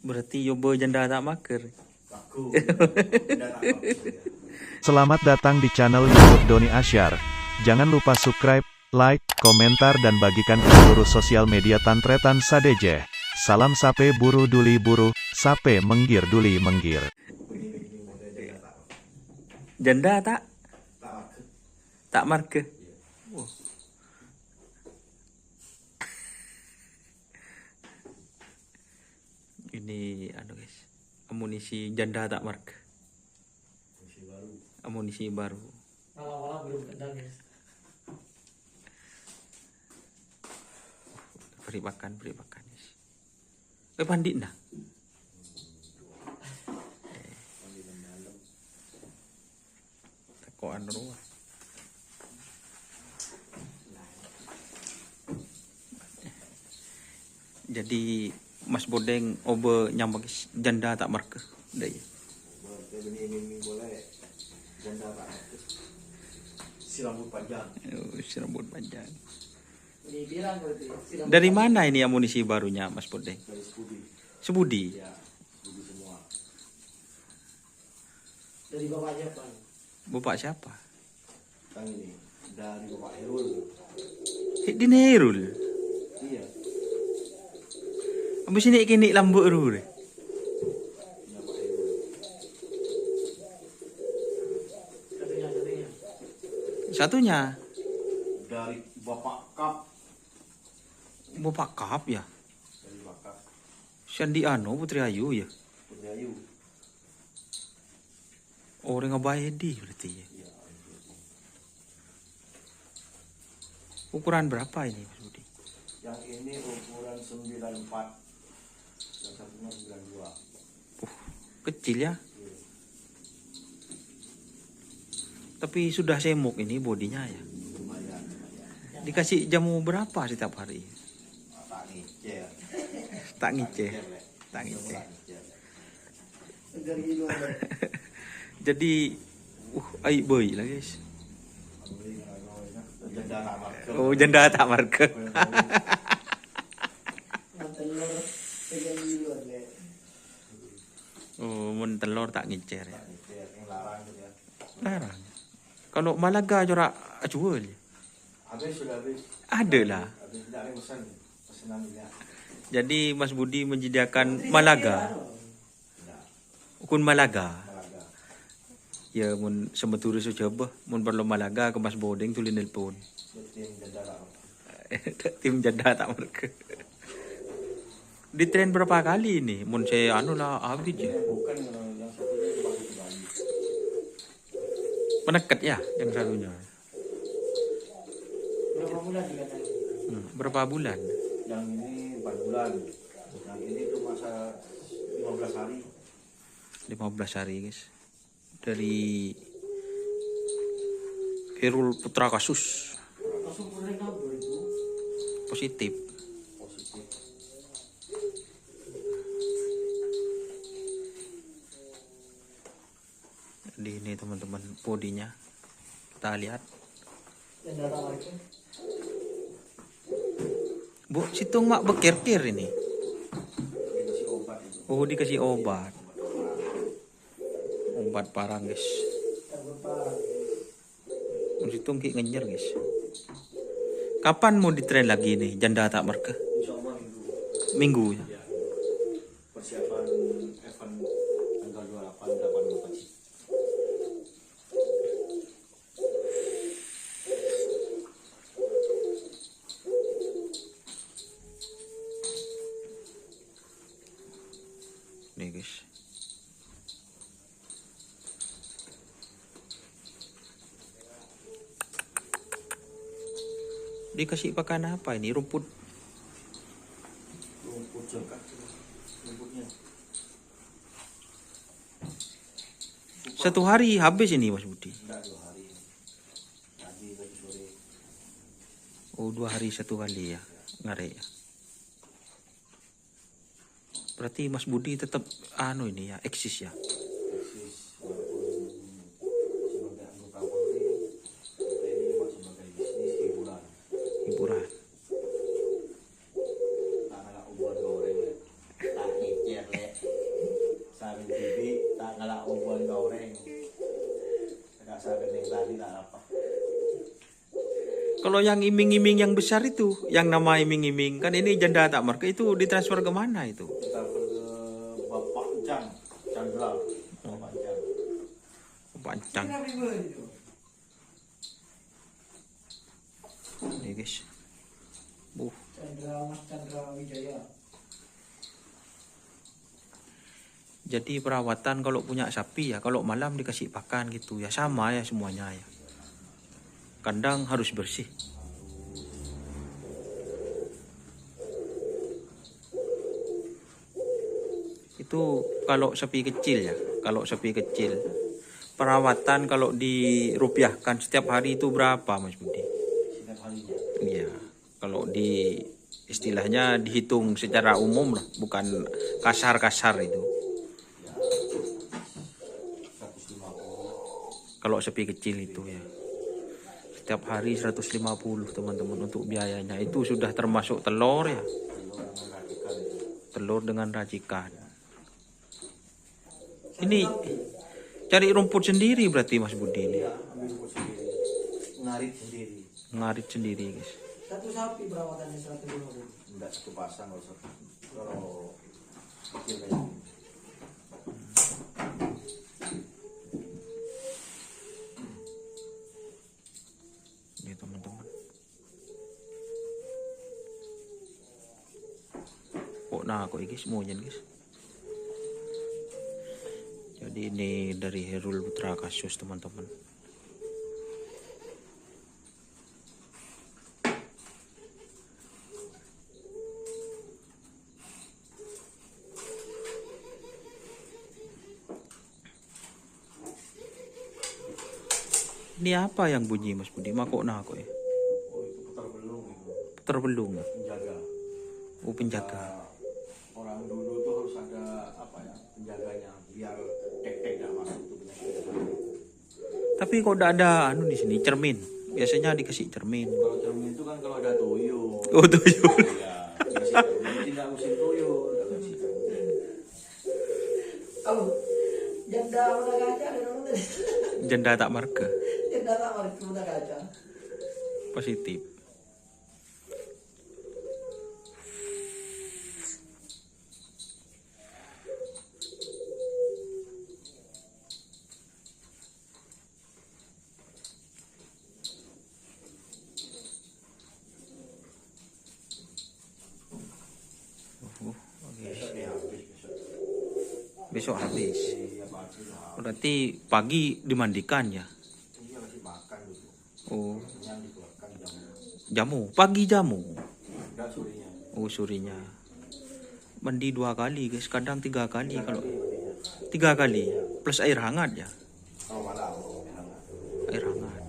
Berarti yobo janda tak maker. Aku. Janda tak maker. Selamat datang di channel YouTube Doni Asyar. Jangan lupa subscribe, like, komentar dan bagikan ke seluruh sosial media Tantretan Sadeje. Salam sape buru duli buru, sape menggir duli menggir. Janda tak Tak maker. marke. Oh. Ini guys, amunisi janda tak marke. Masih baru. Amunisi baru. Awal-awal belum kenal guys. Beri makan guys. Pandit nah. Tekoan ruah. Jadi Mas Bodeng obe nyambang janda tak marke. Dah ya. Ini boleh. Janda tak maker. Si rambut panjang. Oh, si rambut panjang. Ini bilang berarti. Silang Dari mana ini amunisi barunya Mas Bodeng? Dari Spudi. Sebudi. Ya, Spudi semua. dari bapaknya Pak. Bapak siapa? Kan ini dari Bapak Herul. Di Nerul. Iya. Abis ini kini lambuk rure. Punya Pak Herul. Katanya. Satunya Dari Bapak Kap. Bapak Kap ya. Dari Bapak Kap. Sandi Ano Putri Ayu ya. Putri Ayu. Orang ngabayadi berarti ya. Iya. Ukuran berapa ini Mas Budi? Yang ini ukuran 94. Yang satunya 92. Kecil ya. Iya. Tapi sudah semuk ini bodinya ya. Lumayan. Dikasih jamu berapa setiap hari? Tak ngecer. Tak ngice. Le. Tak ngice. Tak ngecer. Dari luar. Jadi aib boy lah guys. Janda tak maker. Oh janda tak marke. Telur dari luar le. Oh mun telur tak ngicer ya. Tak ngecer. Yang larang gitu ya. Larang. Kalau Malaga corak jual. Habis sudah habis. Ada lah. Habis tidak ada pesan. Pesanan dia. Jadi Mas Budi menyediakan Malaga. Tidak. Ukun Malaga. Malaga. Ya mun semeturu coba mun perlu Malaga ke Mas Bodeng tulis nelpon. Tim janda tak maker. Tim janda tak marke. Di tren berapa kali ini? Mun saya anu lah habis ya. Bukan yang satunya itu baru kembali. Menekat ya yang satunya. Berapa bulan dikatakan? Berapa bulan? Yang ini 4 bulan. Yang ini tuh masa 15 hari. 15 hari guys. Dari Herul Putra Kasus Langsung mulai kabur itu. positif. Positif. Di ini teman-teman bodinya kita lihat. Dan data mereka. Bu, situng mak bekir-kir ini. Dikasih obat itu. Oh dikasih obat. Obat parang guys. Terberparah. Situng ki ngenyer guys. Kapan mau ditren lagi nih janda tak marke? Insya Allah minggu. Minggu ya. Ya. Persiapan event tanggal 28 8 Maret. Nih guys. Dikasih pakan apa ini? Rumput. Rumput jengkak. Rumputnya. Satu hari habis ini Mas Budi. Enggak 2 hari. Tadi sore. Oh 2 hari 1 kali ya. Ngare ya. Berarti Mas Budi tetap anu ini ya eksis ya. Eksis walaupun sebagai anggota Polri, kita ini cuma sebagai bisnis hiburan. Hiburan. Karena obor goreng tak ngecer le. rasa kening tadi tak apa. Kalau yang iming-iming yang besar itu, yang nama iming-iming, kan ini janda tak marka itu ditransfer ke mana itu? Kita ke Bapak Chandra. Bapak Chan. Pancang. Kenapa ribet itu? Ini guys. Mas Chandra Wijaya. Jadi perawatan kalau punya sapi ya, kalau malam dikasih pakan gitu ya sama ya semuanya ya. Kandang harus bersih. Itu kalau sapi kecil ya, kalau sapi kecil. Perawatan kalau dirupiahkan setiap hari itu berapa Mas Budi? Setiap harinya. Iya, kalau di istilahnya dihitung secara umum lah, bukan kasar-kasar itu. Ya, 150. Kalau sapi kecil itu ya. Setiap hari 150 teman-teman untuk biayanya. Itu sudah termasuk telur ya. Telur dengan racikan. Ini cari rumput sendiri berarti Mas Budi ini. Ya, ambil rumput sendiri. Ngarit sendiri. Ngarit sendiri guys. Satu sapi perawatannya 150. Enggak satu pasang kalau satu. Kalau kecil kayak gini. Ini teman-teman. Kok nah kok guys semuanya guys. Jadi ini dari Herul Putra Kasus teman-teman. Ini apa yang bunyi Mas Budi? Makok nah kok ya. Oh itu putar belung itu. Putar belung. Penjaga. Oh penjaga. Orang dulu tuh harus ada apa ya penjaganya biar tek-tek gak masuk itu penyakit. Tapi kok udah ada anu di sini cermin. Biasanya dikasih cermin. Kalau cermin itu kan kalau ada tuyul. Oh tuyul. Ya, dikasih cermin tidak musim tuyul, tidak kasih cermin. Oh, janda udah kaca ada orang tadi. Janda tak marka. Janda tak marka udah kaca. Positif. Besok ya habis besok. Besok habis. Iya pagi lah. Berarti pagi dimandikan ya. Iya kasih makan dulu. Oh, Yang dikeluarkan jamu. jamu. Pagi jamu. Enggak surinya. Oh, surinya. Mandi 2 kali guys. Kadang 3 kali kalau Mandinya. 3 kali. Plus air hangat ya. Oh malam. Oh, hangat. Air hangat.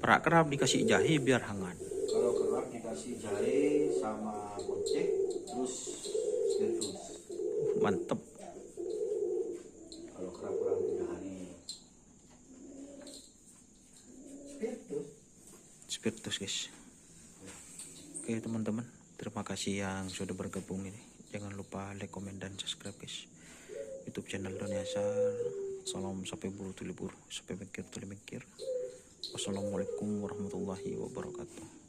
Perak kerap dikasih jahe biar hangat. Kalau kerap dikasih jahe sama kocek terus spiritus. Mantep. Kalau kerap kurang 3 hari. Spiritus. Spiritus guys. Oke teman-teman. Terima kasih yang sudah bergabung ini. Jangan lupa like, komen, dan subscribe guys. YouTube channel Doni Asyar. Salam sampai buru tuli buru. Sampai mikir tuli mikir. Wassalamualaikum warahmatullahi wabarakatuh.